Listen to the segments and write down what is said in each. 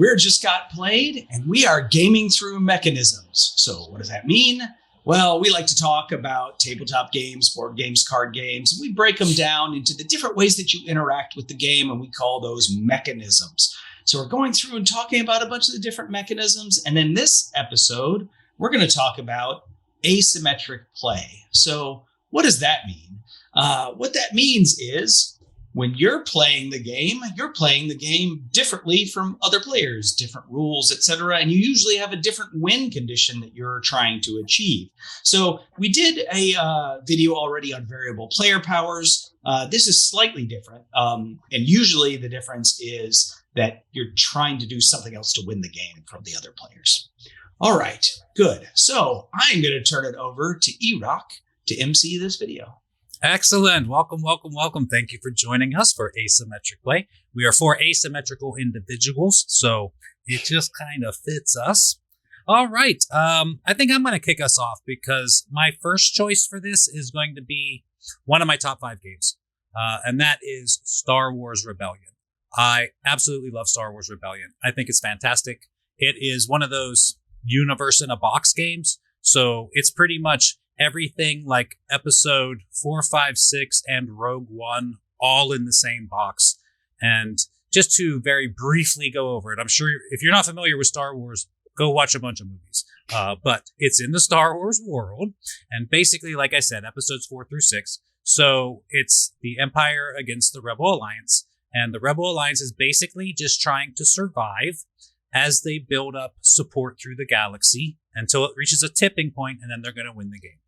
We're Just Got Played, and we are gaming through mechanisms. So what does that mean? Well, we like to talk about tabletop games, board games, card games, and we break them down into the different ways that you interact with the game, and we call those mechanisms. So we're going through and talking about a bunch of the different mechanisms, and in this episode, we're going to talk about asymmetric play. So what does that mean? What that means is when you're playing the game differently from other players, different rules, etc. And you usually have a different win condition that you're trying to achieve. So we did a video already on variable player powers. This is slightly different. And usually the difference is that you're trying to do something else to win the game from the other players. All right, good. So I'm going to turn it over to Erock to MC this video. Excellent. Welcome. Thank you for joining us for Asymmetric Play. We are for asymmetrical individuals, so it just kind of fits us. All right. I think I'm going to kick us off because my first choice for this is going to be one of my top 5 games, and that is Star Wars Rebellion. I absolutely love Star Wars Rebellion. I think it's fantastic. It is one of those universe in a box games, so it's pretty much everything like episode 4, 5, 6, and Rogue One all in the same box. And just to very briefly go over it, I'm sure if you're not familiar with Star Wars, go watch a bunch of movies. But it's in the Star Wars world. And basically, like I said, episodes 4 through 6. So it's the Empire against the Rebel Alliance. And the Rebel Alliance is basically just trying to survive as they build up support through the galaxy until it reaches a tipping point, and then they're going to win the game.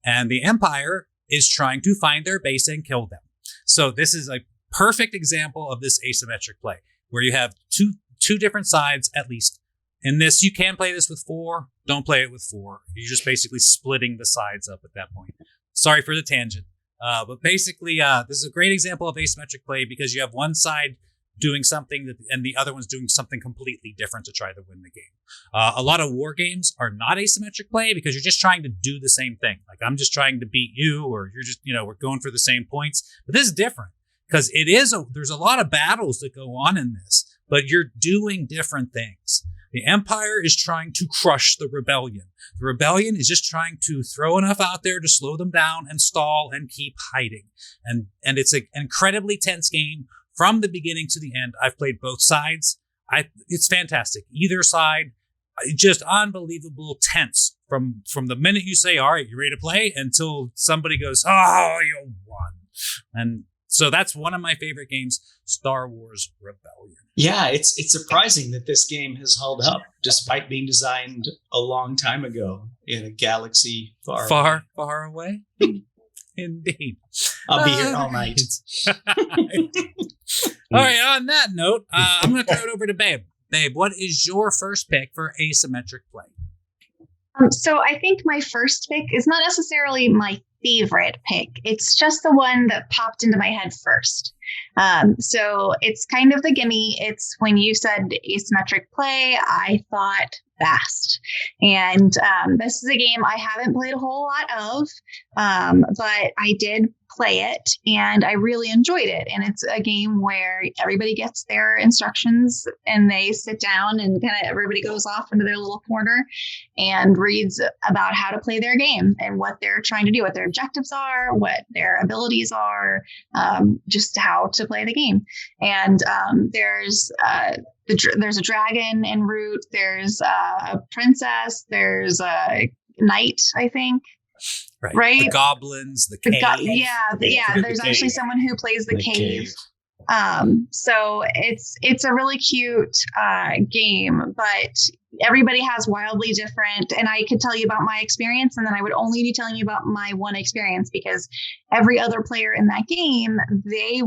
And the Empire is trying to find their base and kill them. So this is a perfect example of this asymmetric play, where you have two different sides, at least. In this, you can play this with 4. Don't play it with 4. You're just basically splitting the sides up at that point. Sorry for the tangent. But basically, this is a great example of asymmetric play because you have one side doing something and the other one's doing something completely different to try to win the game. A lot of war games are not asymmetric play because you're just trying to do the same thing. Like I'm just trying to beat you, or you're just, we're going for the same points. But this is different because there's a lot of battles that go on in this, but you're doing different things. The Empire is trying to crush the Rebellion. The Rebellion is just trying to throw enough out there to slow them down and stall and keep hiding. And it's an incredibly tense game. From the beginning to the end, I've played both sides. It's fantastic. Either side, just unbelievable tense from the minute you say, all right, you ready to play, until somebody goes, oh, you won. And so that's one of my favorite games, Star Wars Rebellion. Yeah, it's surprising that this game has held up despite being designed a long time ago in a galaxy far away. Indeed. I'll be here all night. All right, on that note, I'm going to throw it over to Babe. Babe, what is your first pick for asymmetric play? So I think my first pick is not necessarily my favorite pick. It's just the one that popped into my head first. So it's kind of the gimme. It's when you said asymmetric play, I thought Fast. And this is a game I haven't played a whole lot of, but I did play it and I really enjoyed it. And it's a game where everybody gets their instructions and they sit down and kind of everybody goes off into their little corner and reads about how to play their game and what they're trying to do, what their objectives are, what their abilities are, just how to play the game. And there's a dragon en route. There's a princess. There's a knight, I think. Right. The goblins, the cave. There's actually someone who plays the cave. So it's a really cute game, but everybody has wildly different, and I could tell you about my experience, and then I would only be telling you about my one experience because every other player in that game, they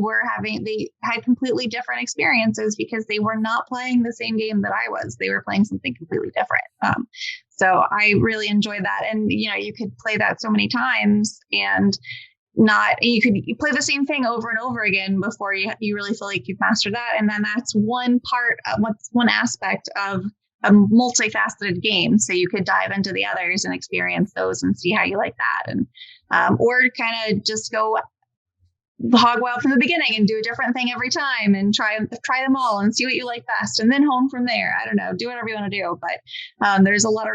had completely different experiences because they were not playing the same game that I was. They were playing something completely different. So I really enjoyed that. And, you could play that so many times and you play the same thing over and over again before you really feel like you've mastered that. And then that's one aspect of a multifaceted game. So you could dive into the others and experience those and see how you like that. And, or kind of just go hog wild from the beginning and do a different thing every time and try them all and see what you like best and then hone from there. I don't know, do whatever you want to do, but there's a lot of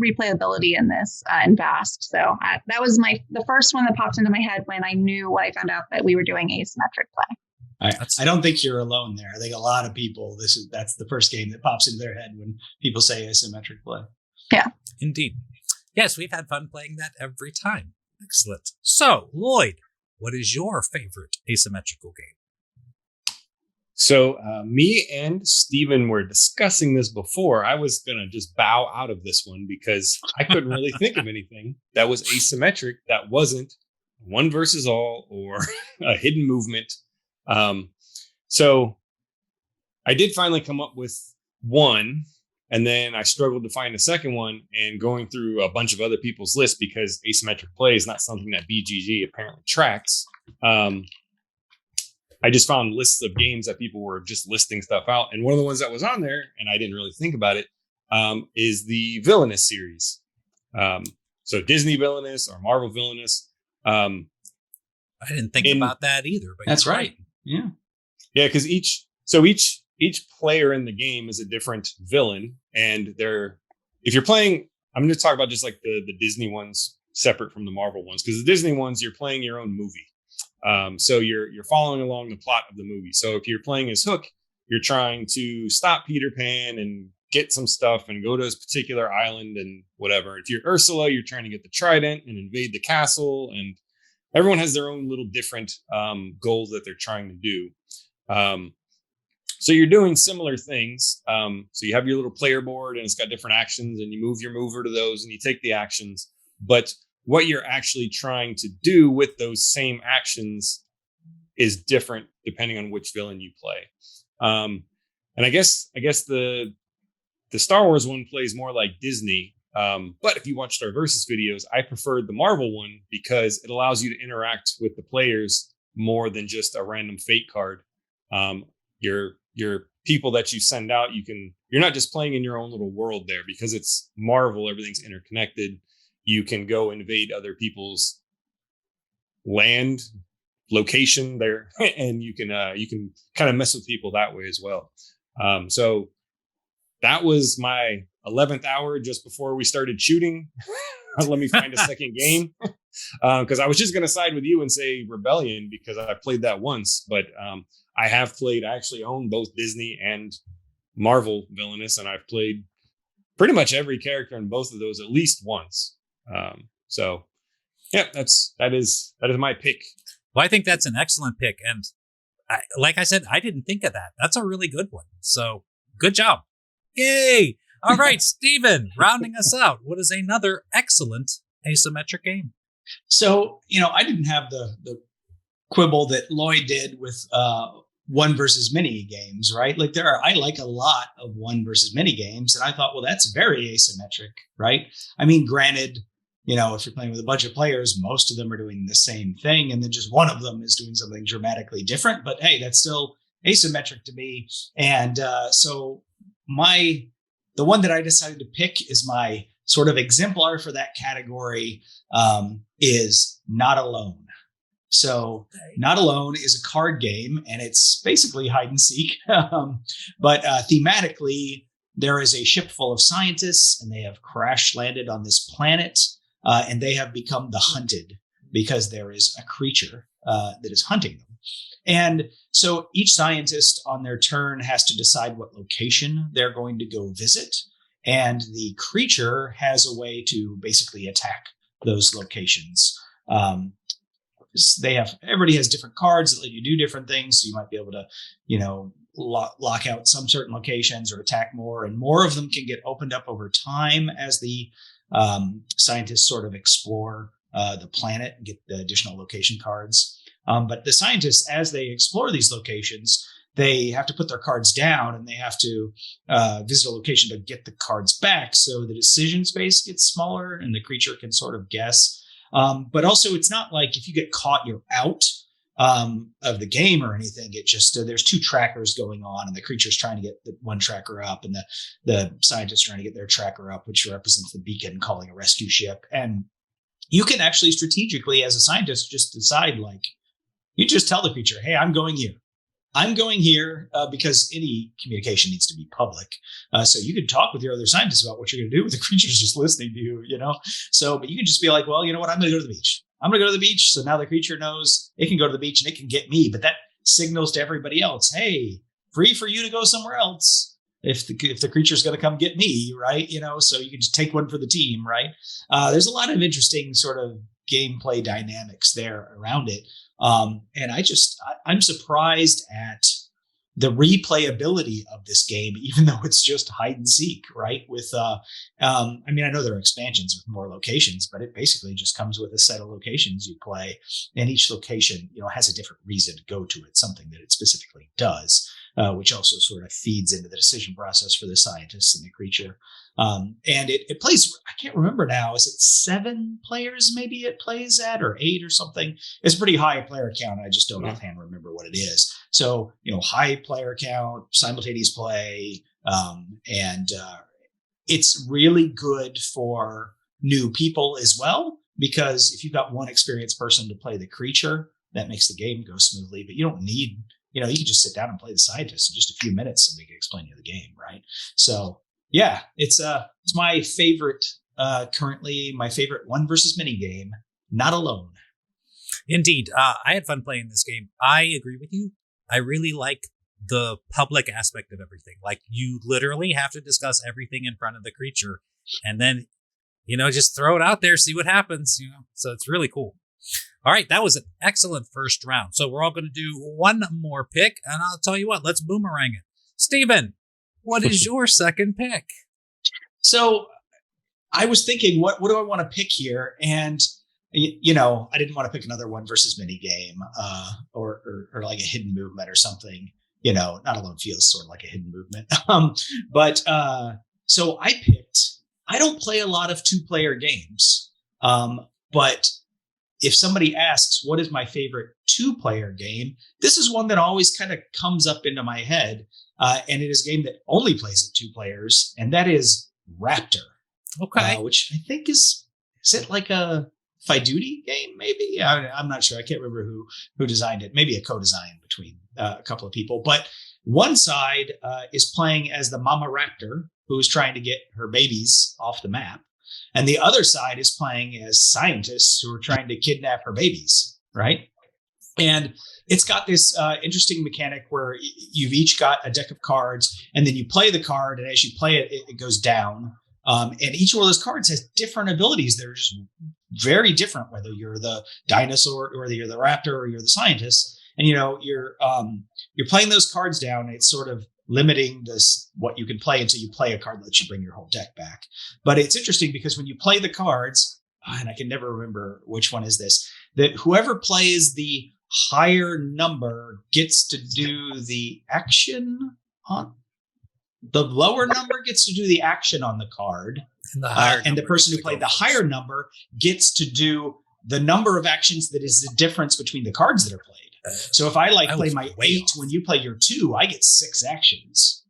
replayability in this in Vast. So that was the first one that popped into my head when I knew what I found out that we were doing asymmetric play. I don't think you're alone there. I think a lot of people, that's the first game that pops into their head when people say asymmetric play. Yeah, indeed. Yes, we've had fun playing that every time. Excellent. So, Lloyd, what is your favorite asymmetrical game? So me and Steven were discussing this before. I was going to just bow out of this one because I couldn't really think of anything that was asymmetric that wasn't one versus all or a hidden movement. So I did finally come up with one, and then I struggled to find a second one, and going through a bunch of other people's lists because asymmetric play is not something that BGG apparently tracks. I just found lists of games that people were just listing stuff out. And one of the ones that was on there, and I didn't really think about it, is the Villainous series. So Disney Villainous or Marvel Villainous. I didn't think about that either, but that's right. Yeah. Yeah, because each player in the game is a different villain, and if you're playing, I'm going to talk about just like the Disney ones separate from the Marvel ones, because the Disney ones, you're playing your own movie. So you're following along the plot of the movie. So if you're playing as Hook, you're trying to stop Peter Pan and get some stuff and go to this particular island and whatever. If you're Ursula, you're trying to get the trident and invade the castle, and everyone has their own little different goals that they're trying to do. So you're doing similar things. So you have your little player board and it's got different actions, and you move your mover to those and you take the actions. But what you're actually trying to do with those same actions is different depending on which villain you play. And I guess the Star Wars one plays more like Disney. But if you watched our Versus videos, I preferred the Marvel one because it allows you to interact with the players more than just a random fate card. Your people that you send out, you're not just playing in your own little world there, because it's Marvel, everything's interconnected. You can go invade other people's land, location there, and you can kind of mess with people that way as well. So that was my 11th hour just before we started shooting. Let me find a second game, because I was just going to side with you and say Rebellion because I played that once, but I actually own both Disney and Marvel Villainous, and I've played pretty much every character in both of those at least once. So yeah, that is my pick. Well, I think that's an excellent pick. And like I said, I didn't think of that. That's a really good one. So good job. Yay. All right, Steven, rounding us out. What is another excellent asymmetric game? So, I didn't have the quibble that Lloyd did with one versus many games, right? Like I like a lot of one versus many games. And I thought, well, that's very asymmetric, right? I mean, granted, if you're playing with a bunch of players, most of them are doing the same thing. And then just one of them is doing something dramatically different. But hey, that's still asymmetric to me. And so the one that I decided to pick is my sort of exemplar for that category is Not Alone. So Not Alone is a card game, and it's basically hide and seek. But thematically, there is a ship full of scientists, and they have crash landed on this planet, and they have become the hunted because there is a creature that is hunting them. And so each scientist on their turn has to decide what location they're going to go visit. And the creature has a way to basically attack those locations. Everybody has different cards that let you do different things. So you might be able to, lock out some certain locations or attack more, and more of them can get opened up over time as the scientists sort of explore the planet and get the additional location cards. But the scientists, as they explore these locations, they have to put their cards down and they have to visit a location to get the cards back. So the decision space gets smaller and the creature can sort of guess. But also, it's not like if you get caught, you're out of the game or anything. It just there's two trackers going on, and the creature's trying to get the one tracker up, and the scientists trying to get their tracker up, which represents the beacon calling a rescue ship. And you can actually strategically, as a scientist, just decide like, You just tell the creature, hey, I'm going here. I'm going here because any communication needs to be public. So you could talk with your other scientists about what you're going to do, but the creature's just listening to you, So, but you can just be like, well, you know what? I'm going to go to the beach. I'm going to go to the beach. So now the creature knows it can go to the beach and it can get me. But that signals to everybody else, hey, free for you to go somewhere else if the creature's going to come get me, right? So you can just take one for the team, right? There's a lot of interesting sort of gameplay dynamics there around it. And I'm surprised at the replayability of this game, even though it's just hide and seek, right? With, I know there are expansions with more locations, but it basically just comes with a set of locations you play, and each location, has a different reason to go to it, something that it specifically does, which also sort of feeds into the decision process for the scientists and the creature. And it plays, I can't remember now, is it 7 players maybe it plays at, or 8 or something? It's a pretty high player count. I just don't offhand remember what it is. So, high player count, simultaneous play, and it's really good for new people as well, because if you've got one experienced person to play the creature, that makes the game go smoothly, but you don't need, you can just sit down and play the scientist in just a few minutes and we can explain you the game, right? So, yeah, it's my favorite, currently my favorite one versus many game, not alone. Indeed. I had fun playing this game. I agree with you. I really like the public aspect of everything. Like, you literally have to discuss everything in front of the creature and then, just throw it out there, see what happens, so it's really cool. All right. That was an excellent first round. So we're all going to do one more pick, and I'll tell you what, let's boomerang it. Steven, what is your second pick? So I was thinking, what do I want to pick here? And, I didn't want to pick another one versus mini game, or like a hidden movement or something, not alone feels sort of like a hidden movement. So I don't play a lot of 2-player games. But if somebody asks, what is my favorite 2-player game? This is one that always kind of comes up into my head. And it is a game that only plays at 2 players, and that is Raptor. Okay. Which I think is it like a Fiduti game? Maybe I'm not sure. I can't remember who designed it. Maybe a co-design between a couple of people. But one side is playing as the mama raptor who is trying to get her babies off the map, and the other side is playing as scientists who are trying to kidnap her babies. Right. And it's got this interesting mechanic where you've each got a deck of cards, and then you play the card, and as you play it, it goes down. And each one of those cards has different abilities that are just very different, whether you're the dinosaur or whether you're the raptor or you're the scientist. And, you're playing those cards down. And it's sort of limiting what you can play until you play a card that lets you bring your whole deck back. But it's interesting because when you play the cards, and I can never remember which one is this, that whoever plays the higher number gets to do the action on the lower number gets to do the action on the card. And the person who played the higher number gets to do the number of actions that is the difference between the cards that are played. So if I play my 8 when you play your 2, I get 6 actions,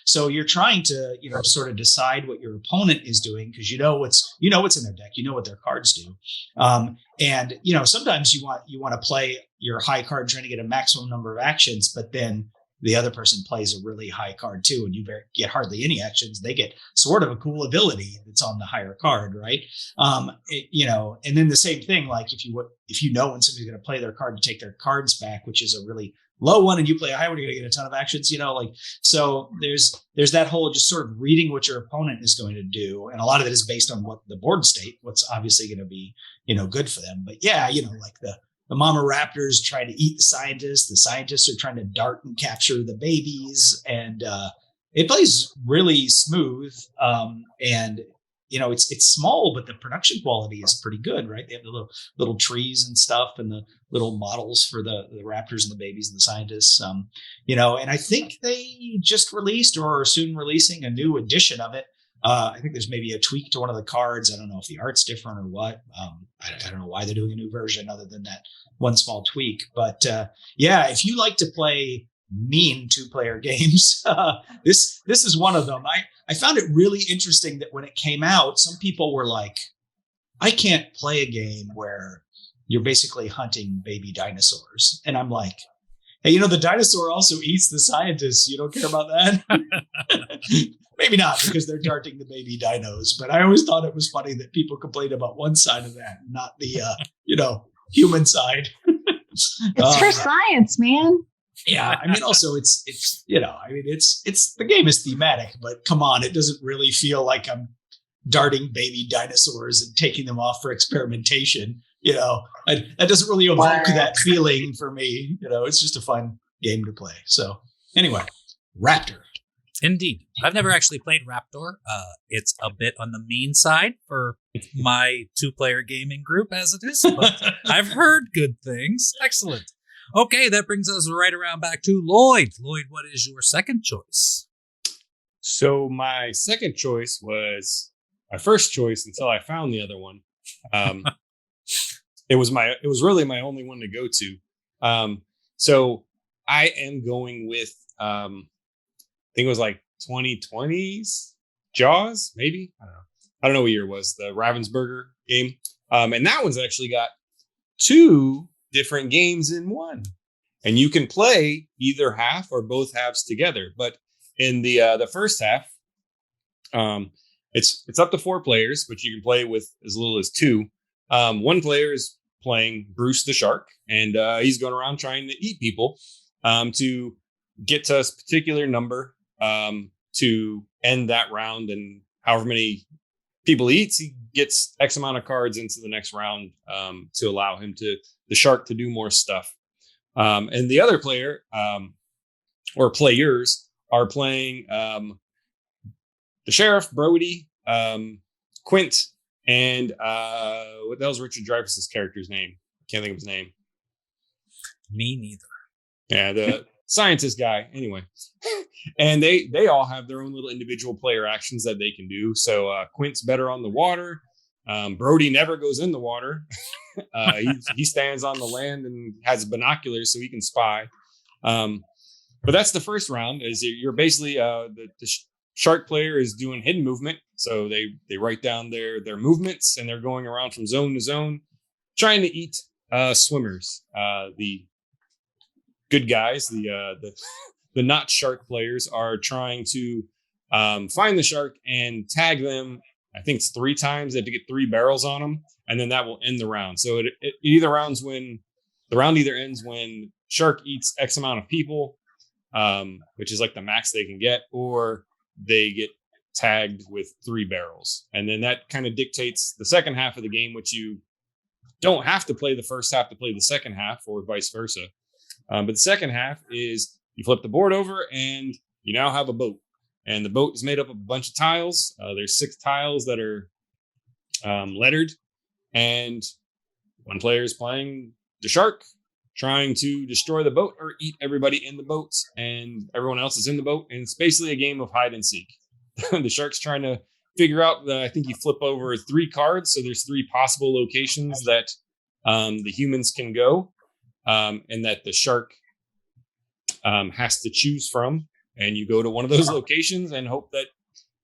So you're trying to, sort of decide what your opponent is doing, because what's in their deck, what their cards do. And sometimes you want to play your high card trying to get a maximum number of actions, but then the other person plays a really high card too, and you get hardly any actions. They get sort of a cool ability that's on the higher card, right? And then the same thing, like if you when somebody's going to play their card to take their cards back, which is a really low one, and you play a high one, you're going to get a ton of actions, so there's that whole just sort of reading what your opponent is going to do. And a lot of it is based on what the board state, what's obviously going to be, good for them. But yeah, like the mama raptors try to eat the scientists are trying to dart and capture the babies, and it plays really smooth. And it's small, but the production quality is pretty good, right? They have the little trees and stuff, and the little models for the raptors and the babies and the scientists. And I think they just released or are soon releasing a new edition of it. I think there's maybe a tweak to one of the cards. I don't know if the art's different or what. I don't know why they're doing a new version other than that one small tweak. But yeah, if you like to play mean 2-player games, this is one of them. I found it really interesting that when it came out, some people were like, I can't play a game where, you're basically hunting baby dinosaurs. And I'm like, hey, the dinosaur also eats the scientists. You don't care about that? Maybe not, because they're darting the baby dinos. But I always thought it was funny that people complained about one side of that, not the, human side. It's for science, man. Yeah, I mean, also it's it's the game is thematic, but come on, it doesn't really feel like I'm darting baby dinosaurs and taking them off for experimentation. That doesn't really evoke that feeling for me. It's just a fun game to play. So anyway, Raptor. Indeed. I've never actually played Raptor. It's a bit on the mean side for my 2-player gaming group as it is, but I've heard good things. Excellent. Okay, that brings us right around back to Lloyd. Lloyd, what is your second choice? So my second choice was my first choice until I found the other one. It was really my only one to go to. So I am going with I think it was like 2020's Jaws, maybe. I don't know what year it was. The Ravensburger game, and that one's actually got 2 different games in one, and you can play either half or both halves together. But in the first half, it's up to 4 players, but you can play with as little as 2. One player is playing Bruce the Shark, and he's going around trying to eat people to get to a particular number to end that round. And however many people he eats, he gets X amount of cards into the next round to allow the shark to do more stuff. And the other player or players are playing the sheriff, Brody, Quint, and what the hell's Richard Dreyfuss's character's name? Can't think of his name. Me neither. Yeah, the scientist guy. Anyway, and they all have their own little individual player actions that they can do. So Quint's better on the water. Brody never goes in the water. He stands on the land and has binoculars so he can spy. But that's the first round. Is you're basically the shark player is doing hidden movement. So they write down their movements, and they're going around from zone to zone, trying to eat swimmers. The good guys, the not shark players, are trying to find the shark and tag them. I think it's 3 times. They have to get 3 barrels on them, and then that will end the round. So the round either ends when shark eats X amount of people, which is like the max they can get, or they get tagged with 3 barrels. And then that kind of dictates the second half of the game, which you don't have to play the first half to play the second half, or vice versa. But the second half is you flip the board over and you now have a boat. And the boat is made up of a bunch of tiles. There's 6 tiles that are lettered. And one player is playing the shark, trying to destroy the boat or eat everybody in the boat. And everyone else is in the boat. And it's basically a game of hide and seek. The shark's trying to figure out I think you flip over 3 cards. So there's 3 possible locations that the humans can go. And that the shark has to choose from. And you go to one of those locations and hope that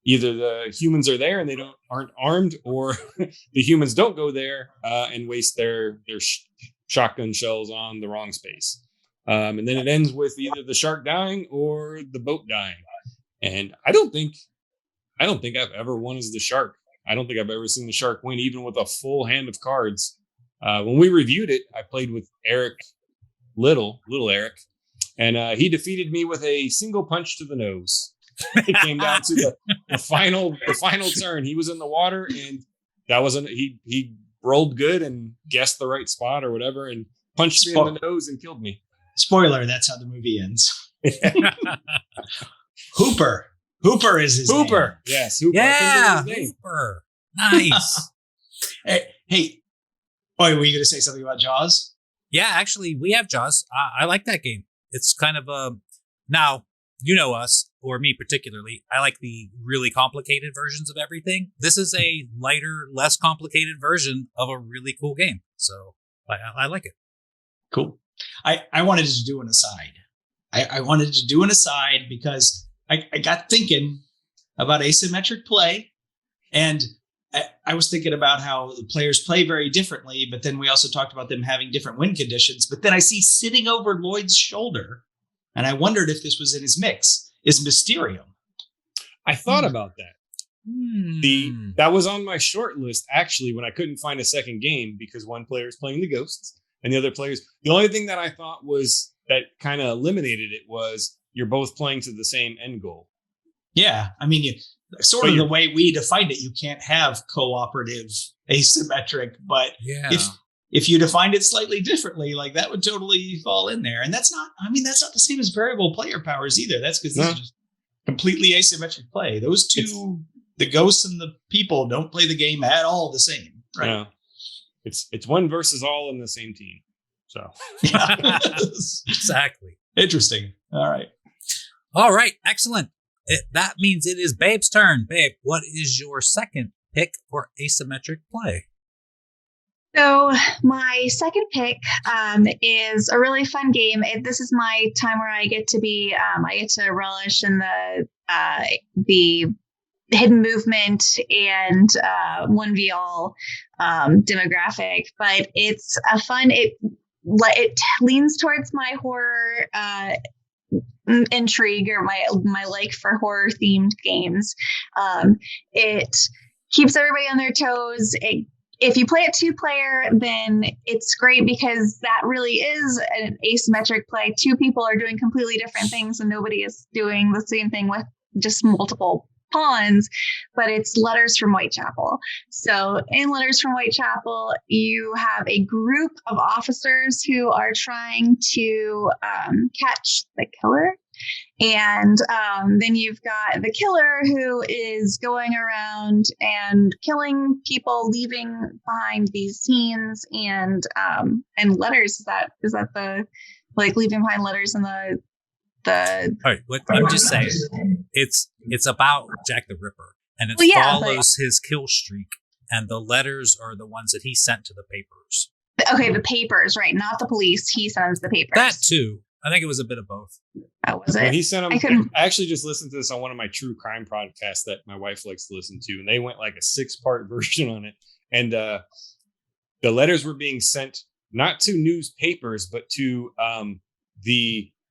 either the humans are there and they aren't armed, or the humans don't go there and waste their shotgun shells on the wrong space. And then it ends with either the shark dying or the boat dying. And I don't think I've ever won as the shark. I don't think I've ever seen the shark win, even with a full hand of cards. When we reviewed it, I played with Eric, little Eric. And he defeated me with a single punch to the nose. It came down to the final turn. He was in the water, and that wasn't. He rolled good and guessed the right spot or whatever, and punched me in the nose and killed me. Spoiler: that's how the movie ends. Hooper is his Hooper. name. Yes, Hooper. Yeah, Hooper. Nice. Hey, were you going to say something about Jaws? Yeah, actually, we have Jaws. I like that game. It's kind of now, you know us, or me particularly, I like the really complicated versions of everything. This is a lighter, less complicated version of a really cool game. So I like it. Cool. I wanted to do an aside. I wanted to do an aside because I got thinking about asymmetric play, and I was thinking about how the players play very differently, but then we also talked about them having different win conditions. But then I see sitting over Lloyd's shoulder, and I wondered if this was in his mix, is Mysterium. I thought about that. That was on my short list, actually, when I couldn't find a second game because one player is playing the ghosts and the other players. The only thing that I thought was that kind of eliminated it was you're both playing to the same end goal. Yeah. I mean, sort of the way we defined it, you can't have cooperative asymmetric, but if you defined it slightly differently, like that would totally fall in there. And that's not the same as variable player powers either. That's because this is just completely asymmetric play. Those two, the ghosts and the people, don't play the game at all the same. Right. Yeah. It's one versus all in the same team. So exactly. Interesting. All right. Excellent. That means it is Babe's turn. Babe, what is your second pick for asymmetric play? So my second pick is a really fun game. This is my time where I get to relish in the hidden movement and 1v all demographic, but it's a fun. It leans towards my horror intrigue or my like for horror themed games. It keeps everybody on their toes. If you play it 2-player, then it's great because that really is an asymmetric play. 2 people are doing completely different things and nobody is doing the same thing with just multiple pawns, but it's Letters from Whitechapel. So in Letters from Whitechapel, you have a group of officers who are trying to catch the killer. And then you've got the killer who is going around and killing people, leaving behind these scenes and letters. Is that the leaving behind letters in the all right, I'm just saying it's about Jack the Ripper, and it follows his kill streak, and the letters are the ones that he sent to the papers. Okay, the papers, right? Not the police. He sends the papers. That too. I think it was a bit of both. Oh, was it? Well, he sent them. I actually just listened to this on one of my true crime podcasts that my wife likes to listen to, and they went like a 6-part version on it. And the letters were being sent not to newspapers, but to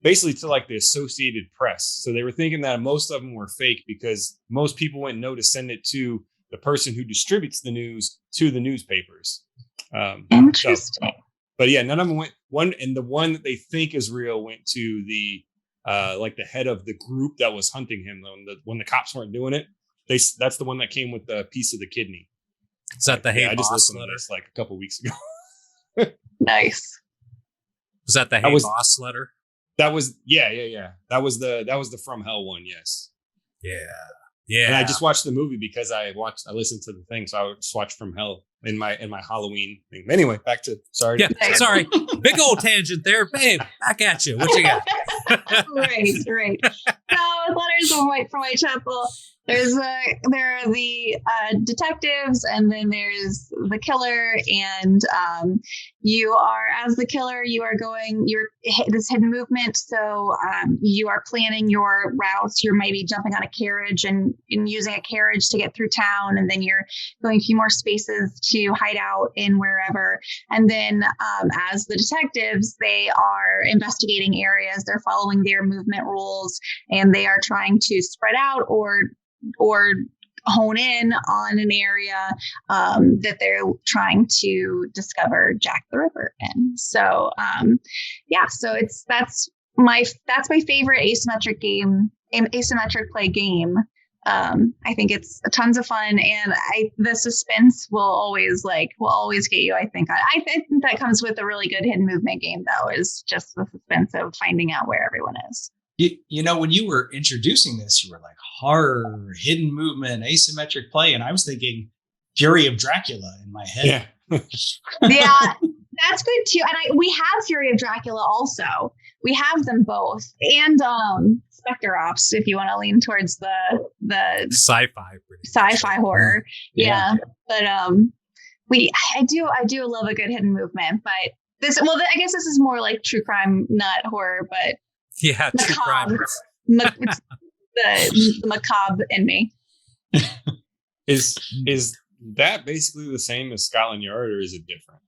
basically to like the Associated Press. So they were thinking that most of them were fake because most people wouldn't know to send it to the person who distributes the news to the newspapers. Interesting. But yeah, none of them went. The one that they think is real went to the the head of the group that was hunting him. When the cops weren't doing it, that's the one that came with the piece of the kidney. Is that the Hey I just Boss listened letter? to this like a couple weeks ago. Nice. Was that the Hey Boss letter? That was That was the From Hell one. Yes. Yeah. And I just watched the movie because I listened to the thing, so I would just watch From Hell in my Halloween thing. Anyway, back to sorry. Big old tangent there, babe. Back at you. What you got? Right. So Letters from Whitechapel. There are the detectives, and then there's the killer, and you are, as the killer, you're this hidden movement. So you are planning your routes. You might be jumping on a carriage and using a carriage to get through town, and then you're going a few more spaces to hide out in wherever. And then as the detectives, they are investigating areas. They're following their movement rules, and they are trying to spread out or hone in on an area that they're trying to discover Jack the Ripper in. So so that's my favorite asymmetric play game. I think it's tons of fun, and the suspense will always get you. I think that comes with a really good hidden movement game, though, is just the suspense of finding out where everyone is. You know, when you were introducing this, you were like horror, hidden movement, asymmetric play, and I was thinking Fury of Dracula in my head. Yeah, yeah, that's good too. And we have Fury of Dracula also. We have them both, and Spectre Ops, if you want to lean towards the sci-fi horror. Yeah. But I do love a good hidden movement. But I guess this is more like true crime, not horror, but. Yeah, true crime. The macabre in me. Is that basically the same as Scotland Yard, or is it different?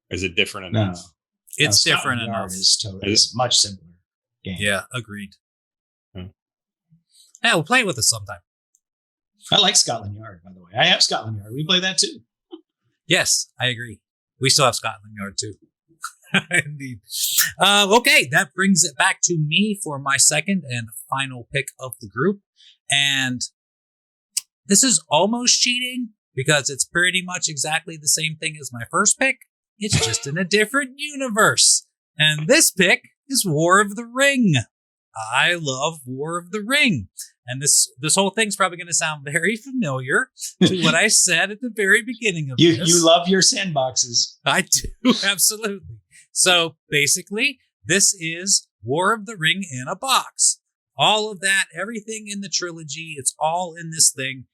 Is it different No, enough? It's Scotland different Yard enough. is much simpler game. Yeah, agreed. Hmm. Yeah, we'll play it with us sometime. I like Scotland Yard, by the way. I have Scotland Yard. We play that too. Yes, I agree. We still have Scotland Yard too. Indeed. Okay, that brings it back to me for my second and final pick of the group. And this is almost cheating because it's pretty much exactly the same thing as my first pick. It's just in a different universe. And this pick is War of the Ring. I love War of the Ring. And this whole thing's probably going to sound very familiar to what I said at the very beginning of this. You love your sandboxes. I do, absolutely. So basically, this is War of the Ring in a box. All of that, everything in the trilogy, it's all in this thing.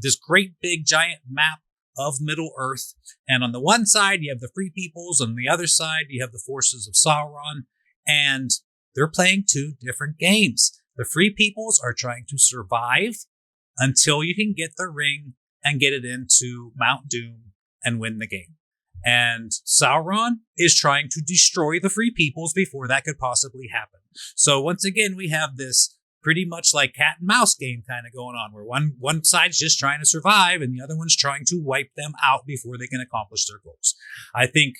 This great big giant map of Middle Earth. And on the one side, you have the Free Peoples. On the other side, you have the forces of Sauron. And they're playing two different games. The Free Peoples are trying to survive until you can get the ring and get it into Mount Doom and win the game. And Sauron is trying to destroy the Free Peoples before that could possibly happen. So once again, we have this pretty much like cat and mouse game kind of going on, where one side's just trying to survive and the other one's trying to wipe them out before they can accomplish their goals. I think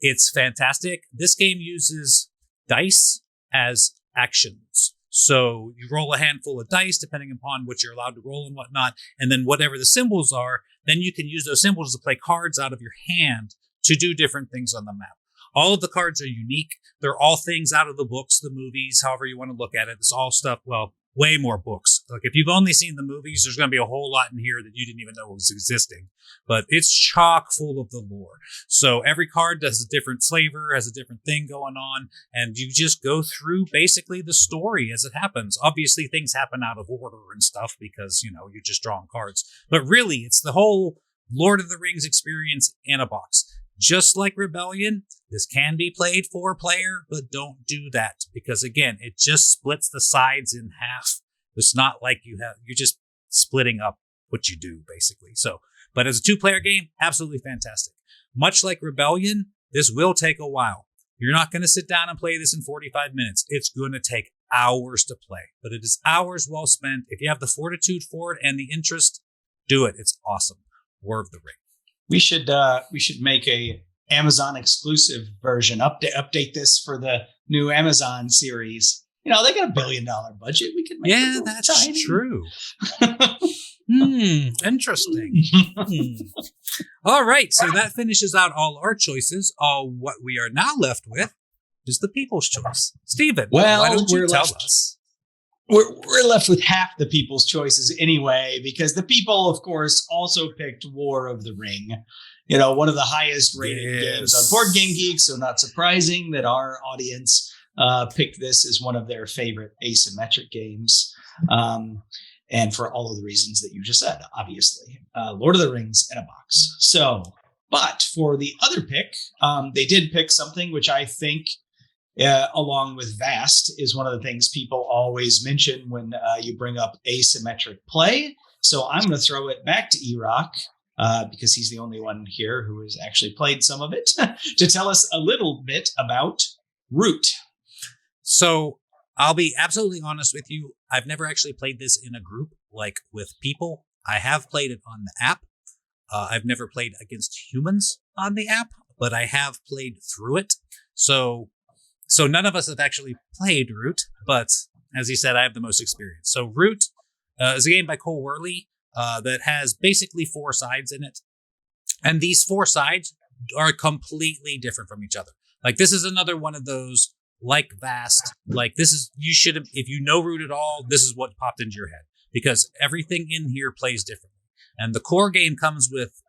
it's fantastic. This game uses dice as actions. So you roll a handful of dice, depending upon what you're allowed to roll and whatnot. And then whatever the symbols are, then you can use those symbols to play cards out of your hand to do different things on the map. All of the cards are unique. They're all things out of the books, the movies, however you want to look at it. It's all stuff, well, way more books. Like if you've only seen the movies, there's going to be a whole lot in here that you didn't even know was existing. But it's chock full of the lore. So every card does a different flavor, has a different thing going on, and you just go through basically the story as it happens. Obviously, things happen out of order and stuff because, you're just drawing cards. But really, it's the whole Lord of the Rings experience in a box. Just like Rebellion, this can be played 4-player, but don't do that because again, it just splits the sides in half. It's not like you're just splitting up what you do basically. So, but as a 2-player game, absolutely fantastic. Much like Rebellion, this will take a while. You're not going to sit down and play this in 45 minutes. It's going to take hours to play, but it is hours well spent. If you have the fortitude for it and the interest, do it. It's awesome. War of the Ring. We should make a Amazon exclusive version. Update this for the new Amazon series. They got $1 billion budget. We could make it that's tiny. True. Interesting. All right, so that finishes out all our choices. What we are now left with is the people's choice. Stephen, why don't you tell us? We're left with half the people's choices anyway, because the people, of course, also picked War of the Ring. One of the highest rated games on Board Game Geek. So not surprising that our audience picked this as one of their favorite asymmetric games. And for all of the reasons that you just said, obviously, Lord of the Rings in a box. So, but for the other pick, they did pick something which I think, along with Vast, is one of the things people always mention when you bring up asymmetric play. So I'm going to throw it back to Erock, because he's the only one here who has actually played some of it, to tell us a little bit about Root. So I'll be absolutely honest with you. I've never actually played this in a group, like with people. I have played it on the app. I've never played against humans on the app, but I have played through it. So none of us have actually played Root, but as he said, I have the most experience. So Root is a game by Cole Worley that has basically 4 sides in it. And these 4 sides are completely different from each other. Like this is another one of those, like Vast, like this is, you should have, if you know Root at all, this is what popped into your head because everything in here plays differently. And the core game comes with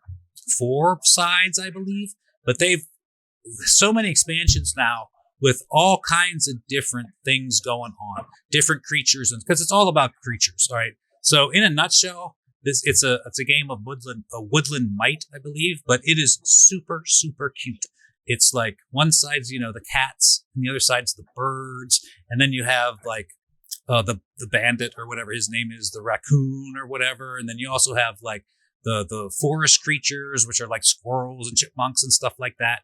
4 sides, I believe, but they've so many expansions now with all kinds of different things going on, different creatures, and because it's all about creatures, all right? So in a nutshell, it's a game of woodland might, I believe, but it is super, super cute. It's like one side's, the cats, and the other side's the birds, and then you have like the bandit or whatever his name is, the raccoon or whatever, and then you also have like the forest creatures, which are like squirrels and chipmunks and stuff like that.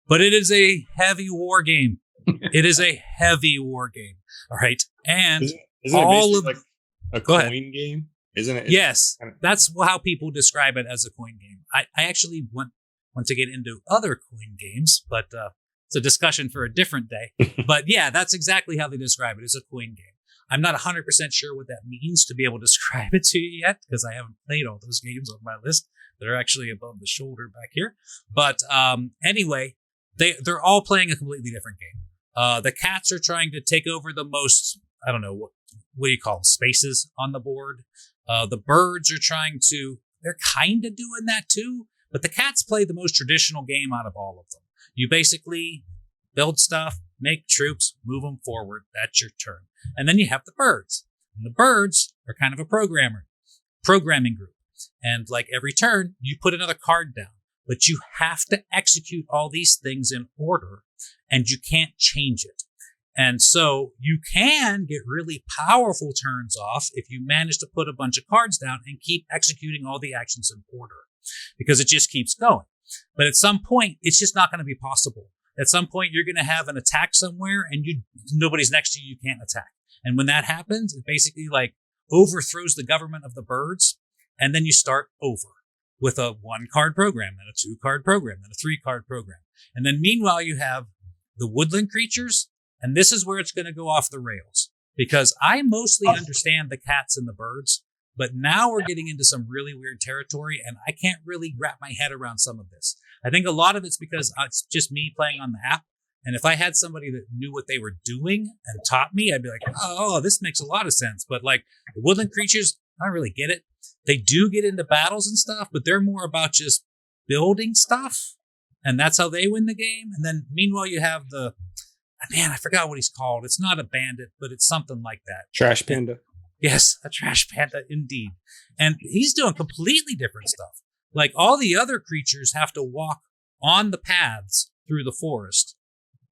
But it is a heavy war game. It is a heavy war game. All right. And isn't all it of like a Go coin ahead. game? Isn't it? Yes, that's how people describe it, as a coin game. I actually want to get into other coin games, but it's a discussion for a different day. But yeah, that's exactly how they describe it. It's a coin game. I'm not 100% sure what that means to be able to describe it to you yet, because I haven't played all those games on my list. They're actually above the shoulder back here. But anyway, they're all playing a completely different game. The cats are trying to take over the most, I don't know, what do you call them, spaces on the board. The birds are they're kind of doing that too, but the cats play the most traditional game out of all of them. You basically build stuff, make troops, move them forward. That's your turn. And then you have the birds. And the birds are kind of a programming group. And like every turn, you put another card down, but you have to execute all these things in order, and you can't change it. And so you can get really powerful turns off if you manage to put a bunch of cards down and keep executing all the actions in order, because it just keeps going. But at some point, it's just not going to be possible. At some point, you're going to have an attack somewhere and nobody's next to you, you can't attack. And when that happens, it basically like overthrows the government of the birds. And then you start over with a 1-card program, then a 2-card program, then a 3-card program. And then meanwhile, you have the woodland creatures. And this is where it's going to go off the rails, because I mostly understand the cats and the birds, but now we're getting into some really weird territory, and I can't really wrap my head around some of this. I think a lot of it's because it's just me playing on the app. And if I had somebody that knew what they were doing and taught me, I'd be like, oh, this makes a lot of sense. But like the woodland creatures, I don't really get it. They do get into battles and stuff, but they're more about just building stuff. And that's how they win the game. And then meanwhile, you have I forgot what he's called. It's not a bandit, but it's something like that. Trash panda. Yes, a trash panda, indeed. And he's doing completely different stuff. Like all the other creatures have to walk on the paths through the forest,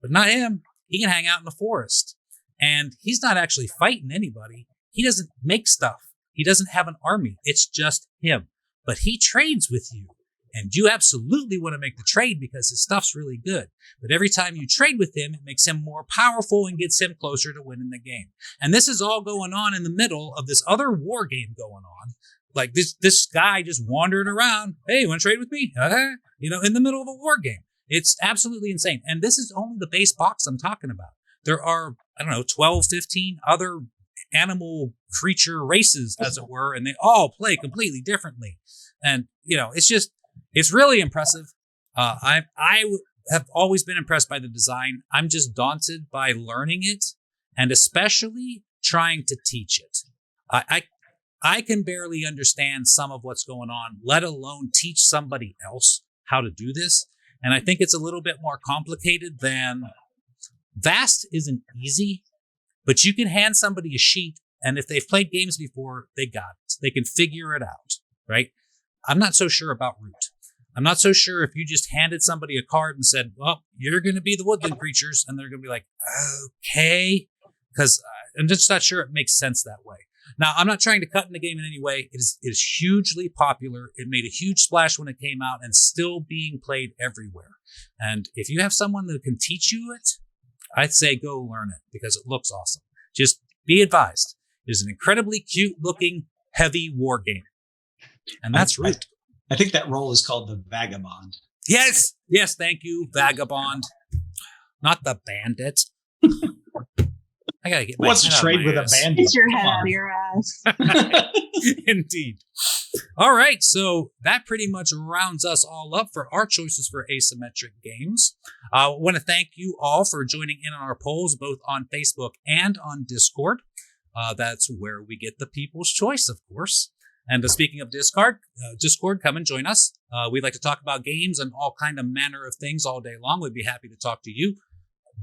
but not him. He can hang out in the forest. And he's not actually fighting anybody. He doesn't make stuff. He doesn't have an army. It's just him. But he trades with you. And you absolutely want to make the trade because his stuff's really good. But every time you trade with him, it makes him more powerful and gets him closer to winning the game. And this is all going on in the middle of this other war game going on. Like this guy just wandering around. Hey, you want to trade with me? In the middle of a war game. It's absolutely insane. And this is only the base box I'm talking about. There are, 12, 15 other animal creature races, as it were, and they all play completely differently. And, it's really impressive. I have always been impressed by the design. I'm just daunted by learning it, and especially trying to teach it. I can barely understand some of what's going on, let alone teach somebody else how to do this. And I think it's a little bit more complicated than Vast isn't easy, but you can hand somebody a sheet, and if they've played games before, they got it. They can figure it out, right? I'm not so sure about Root. I'm not so sure if you just handed somebody a card and said, well, you're going to be the woodland creatures, and they're going to be like, okay, because I'm just not sure it makes sense that way. Now, I'm not trying to cut in the game in any way. It is hugely popular. It made a huge splash when it came out and still being played everywhere. And if you have someone that can teach you it, I'd say go learn it because it looks awesome. Just be advised. It is an incredibly cute looking, heavy war game. And that's Root. I think that role is called the Vagabond. Yes, thank you, Vagabond. Not the Bandit. I gotta get my What's to head out of trade my with ass. a bandit? Get your head Come out on. of your ass. Indeed. All right, so that pretty much rounds us all up for our choices for asymmetric games. I want to thank you all for joining in on our polls, both on Facebook and on Discord. That's where we get the people's choice, of course. And speaking of Discord, come and join us. We'd like to talk about games and all kind of manner of things all day long. We'd be happy to talk to you.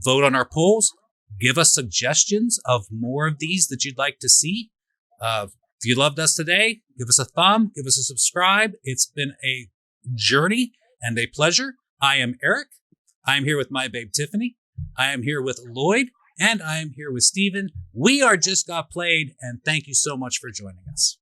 Vote on our polls. Give us suggestions of more of these that you'd like to see. If you loved us today, give us a thumb, give us a subscribe. It's been a journey and a pleasure. I am Eric. I am here with my babe Tiffany. I am here with Lloyd, and I am here with Steven. We are Just Got Played, and thank you so much for joining us.